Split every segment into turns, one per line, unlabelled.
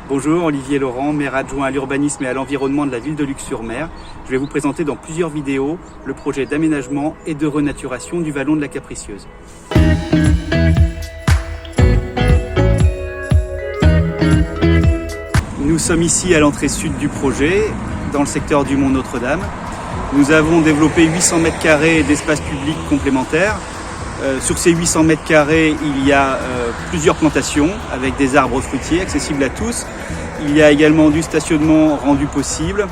Bonjour, Olivier Laurent, maire adjoint à l'urbanisme et à l'environnement de la ville de Luc-sur-Mer. Je vais vous présenter dans plusieurs vidéos le projet d'aménagement et de renaturation du vallon de la Capricieuse. Nous sommes ici à l'entrée sud du projet, dans le secteur du Mont Notre-Dame. Nous avons développé 800 m² d'espace public complémentaires. Sur ces 800 m², il y a plusieurs plantations avec des arbres fruitiers accessibles à tous. Il y a également du stationnement rendu possible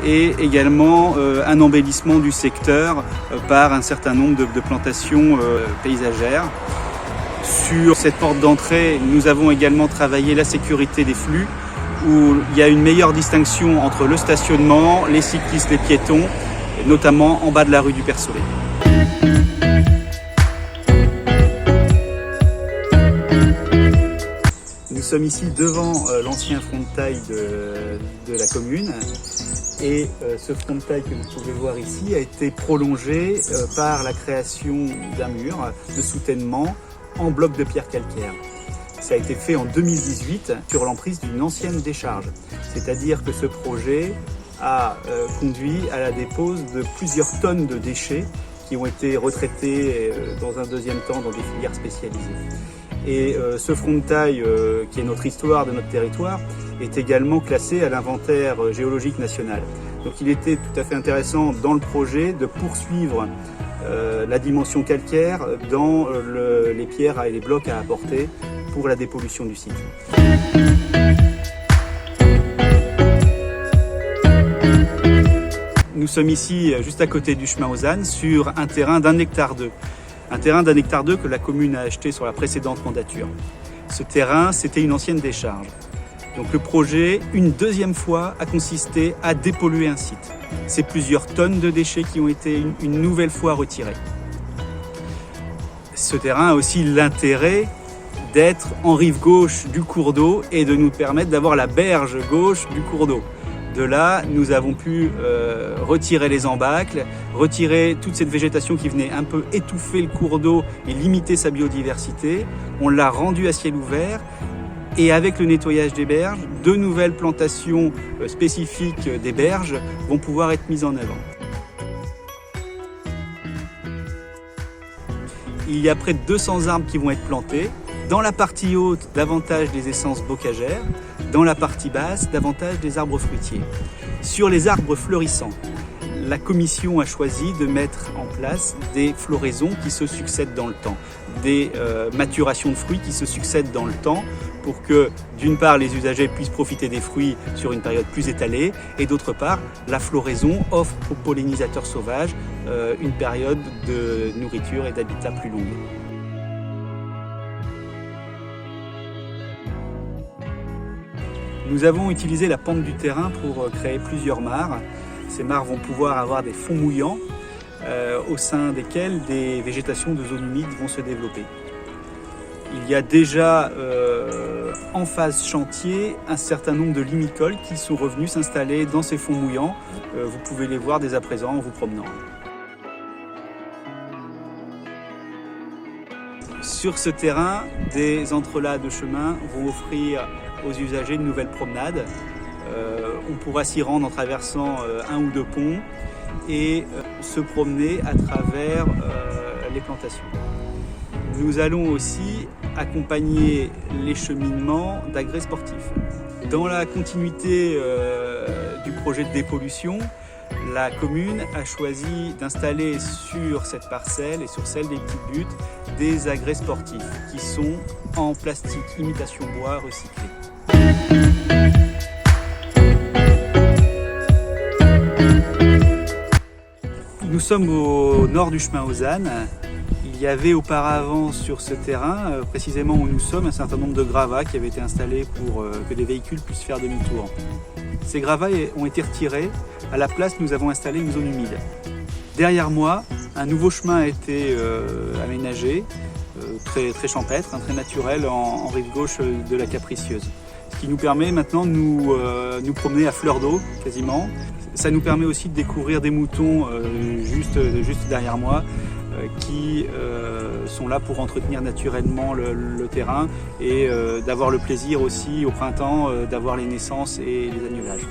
et également un embellissement du secteur par un certain nombre de plantations paysagères. Sur cette porte d'entrée, nous avons également travaillé la sécurité des flux où il y a une meilleure distinction entre le stationnement, les cyclistes, les piétons, notamment en bas de la rue du Père Soleil. Nous sommes ici devant l'ancien front de taille de la commune et ce front de taille que vous pouvez voir ici a été prolongé par la création d'un mur de soutènement en bloc de pierre calcaire. Ça a été fait en 2018 sur l'emprise d'une ancienne décharge, c'est-à-dire que ce projet a conduit à la dépose de plusieurs tonnes de déchets qui ont été retraités dans un deuxième temps dans des filières spécialisées. Et ce front de taille, qui est notre histoire de notre territoire, est également classé à l'inventaire géologique national. Donc il était tout à fait intéressant dans le projet de poursuivre la dimension calcaire dans les pierres et les blocs à apporter pour la dépollution du site. Nous sommes ici juste à côté du chemin aux ânes sur un terrain d'1,2 hectare. Un terrain d'1,2 hectare que la commune a acheté sur la précédente mandature. Ce terrain, c'était une ancienne décharge. Donc le projet, une deuxième fois, a consisté à dépolluer un site. C'est plusieurs tonnes de déchets qui ont été une nouvelle fois retirés. Ce terrain a aussi l'intérêt d'être en rive gauche du cours d'eau et de nous permettre d'avoir la berge gauche du cours d'eau. De là, nous avons pu retirer les embâcles, retirer toute cette végétation qui venait un peu étouffer le cours d'eau et limiter sa biodiversité. On l'a rendu à ciel ouvert et avec le nettoyage des berges, de nouvelles plantations spécifiques des berges vont pouvoir être mises en œuvre. Il y a près de 200 arbres qui vont être plantés. Dans la partie haute, davantage des essences bocagères. Dans la partie basse, davantage des arbres fruitiers. Sur les arbres fleurissants, la commission a choisi de mettre en place des floraisons qui se succèdent dans le temps, des maturations de fruits qui se succèdent dans le temps pour que, d'une part, les usagers puissent profiter des fruits sur une période plus étalée et d'autre part, la floraison offre aux pollinisateurs sauvages une période de nourriture et d'habitat plus longue. Nous avons utilisé la pente du terrain pour créer plusieurs mares. Ces mares vont pouvoir avoir des fonds mouillants au sein desquels des végétations de zones humides vont se développer. Il y a déjà en phase chantier un certain nombre de limicoles qui sont revenus s'installer dans ces fonds mouillants. Vous pouvez les voir dès à présent en vous promenant. Sur ce terrain, des entrelacs de chemin vont offrir aux usagers de nouvelles promenades. On pourra s'y rendre en traversant un ou deux ponts et se promener à travers les plantations. Nous allons aussi accompagner les cheminements d'agrès sportifs. Dans la continuité du projet de dépollution, la commune a choisi d'installer sur cette parcelle et sur celle des petites buttes des agrès sportifs qui sont en plastique imitation bois recyclé. Nous sommes au nord du chemin aux ânes. Il y avait auparavant sur ce terrain, précisément où nous sommes, un certain nombre de gravats qui avaient été installés pour que des véhicules puissent faire demi-tour. Ces gravats ont été retirés. À la place, nous avons installé une zone humide. Derrière moi, un nouveau chemin a été aménagé, très champêtre, très naturel, en rive gauche de la Capricieuse. Ce qui nous permet maintenant de nous promener à fleur d'eau, quasiment. Ça nous permet aussi de découvrir des moutons juste derrière moi qui sont là pour entretenir naturellement le terrain et d'avoir le plaisir aussi au printemps d'avoir les naissances et les agnelages.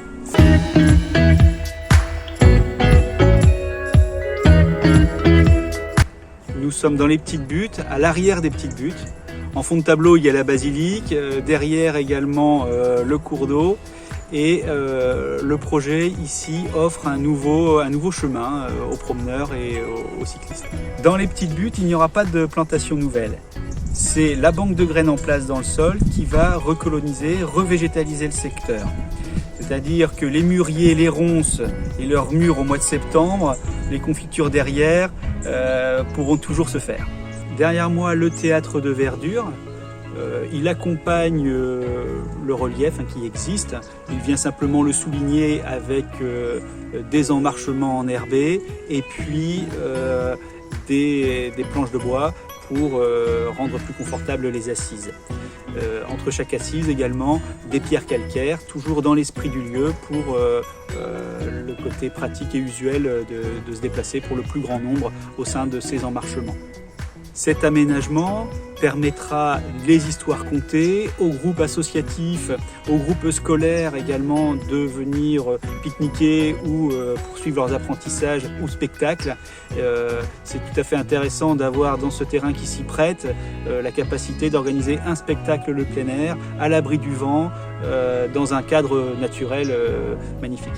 Nous sommes dans les petites buttes, à l'arrière des petites buttes. En fond de tableau, il y a la basilique, derrière également le cours d'eau. Et le projet ici offre un nouveau chemin aux promeneurs et aux cyclistes. Dans les petites buttes, il n'y aura pas de plantation nouvelle. C'est la banque de graines en place dans le sol qui va recoloniser, revégétaliser le secteur. C'est-à-dire que les mûriers, les ronces et leurs mûres au mois de septembre, les confitures derrière pourront toujours se faire. Derrière moi, le théâtre de verdure. Il accompagne le relief qui existe. Il vient simplement le souligner avec des emmarchements enherbés et puis des planches de bois pour rendre plus confortables les assises. Entre chaque assise également des pierres calcaires, toujours dans l'esprit du lieu pour le côté pratique et usuel de se déplacer pour le plus grand nombre au sein de ces emmarchements. Cet aménagement permettra les histoires contées, aux groupes associatifs, aux groupes scolaires également de venir pique-niquer ou poursuivre leurs apprentissages ou spectacles. C'est tout à fait intéressant d'avoir dans ce terrain qui s'y prête la capacité d'organiser un spectacle de plein air, à l'abri du vent, dans un cadre naturel magnifique.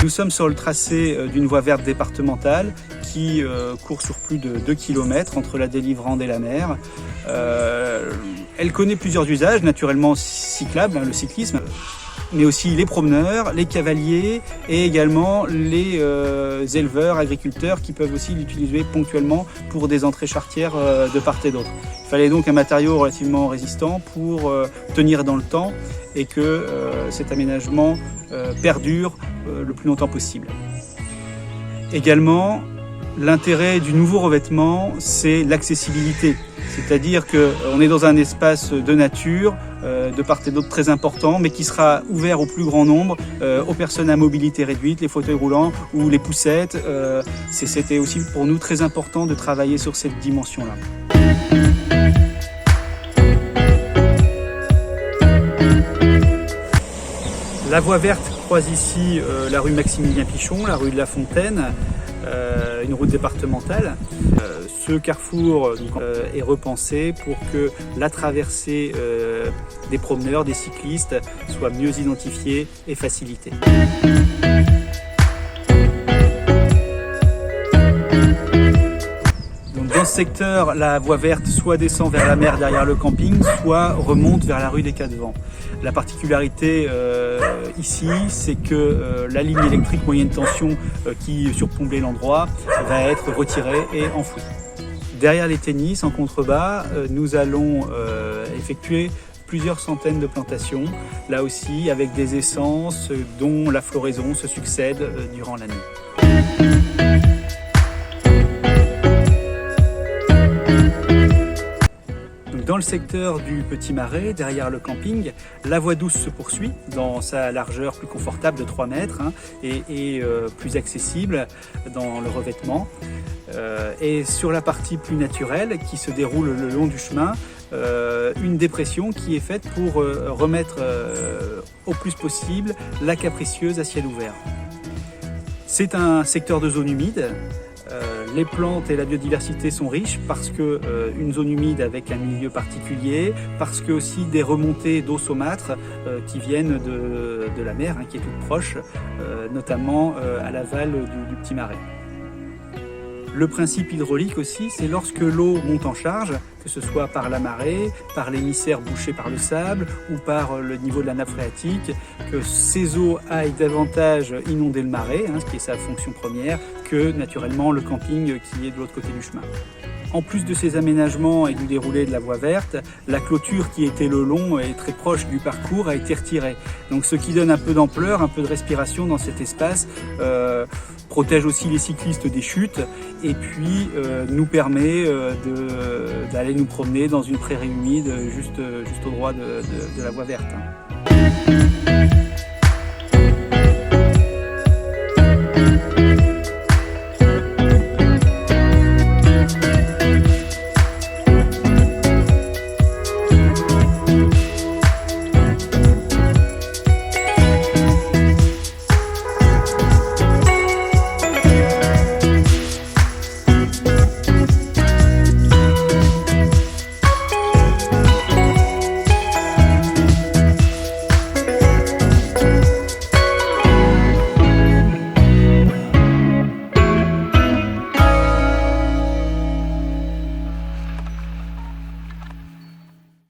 Nous sommes sur le tracé d'une voie verte départementale qui court sur plus de 2 km entre la Délivrande et la mer. Elle connaît plusieurs usages, naturellement cyclables, le cyclisme, mais aussi les promeneurs, les cavaliers et également les éleveurs, agriculteurs qui peuvent aussi l'utiliser ponctuellement pour des entrées charretières de part et d'autre. Il fallait donc un matériau relativement résistant pour tenir dans le temps et que cet aménagement perdure le plus longtemps possible. Également, l'intérêt du nouveau revêtement, c'est l'accessibilité. C'est-à-dire qu'on est dans un espace de nature, de part et d'autre très important, mais qui sera ouvert au plus grand nombre, aux personnes à mobilité réduite, les fauteuils roulants ou les poussettes. C'était aussi pour nous très important de travailler sur cette dimension-là. La voie verte croise ici la rue Maximilien Pichon, la rue de la Fontaine, une route départementale. Ce carrefour est repensé pour que la traversée des promeneurs, des cyclistes soit mieux identifiée et facilitée. Dans ce secteur, la voie verte soit descend vers la mer derrière le camping, soit remonte vers la rue des Quatre Vents. La particularité ici, c'est que la ligne électrique moyenne tension qui surplombait l'endroit va être retirée et enfouie. Derrière les tennis, en contrebas, nous allons effectuer plusieurs centaines de plantations, là aussi avec des essences dont la floraison se succède durant l'année. Dans le secteur du Petit Marais, derrière le camping, la voie douce se poursuit dans sa largeur plus confortable de 3 mètres et plus accessible dans le revêtement. Et sur la partie plus naturelle qui se déroule le long du chemin, une dépression qui est faite pour remettre au plus possible la capricieuse à ciel ouvert. C'est un secteur de zone humide. Les plantes et la biodiversité sont riches parce que une zone humide avec un milieu particulier, parce que aussi des remontées d'eau saumâtre qui viennent de la mer qui est toute proche, notamment à l'aval du Petit Marais. Le principe hydraulique aussi, c'est lorsque l'eau monte en charge, que ce soit par la marée, par l'émissaire bouché par le sable ou par le niveau de la nappe phréatique, que ces eaux aillent davantage inonder le marais, ce qui est sa fonction première, que naturellement le camping qui est de l'autre côté du chemin. En plus de ces aménagements et du déroulé de la voie verte, la clôture qui était le long et très proche du parcours a été retirée. Donc ce qui donne un peu d'ampleur, un peu de respiration dans cet espace, protège aussi les cyclistes des chutes et puis nous permet d'aller nous promener dans une prairie humide juste au droit de la voie verte.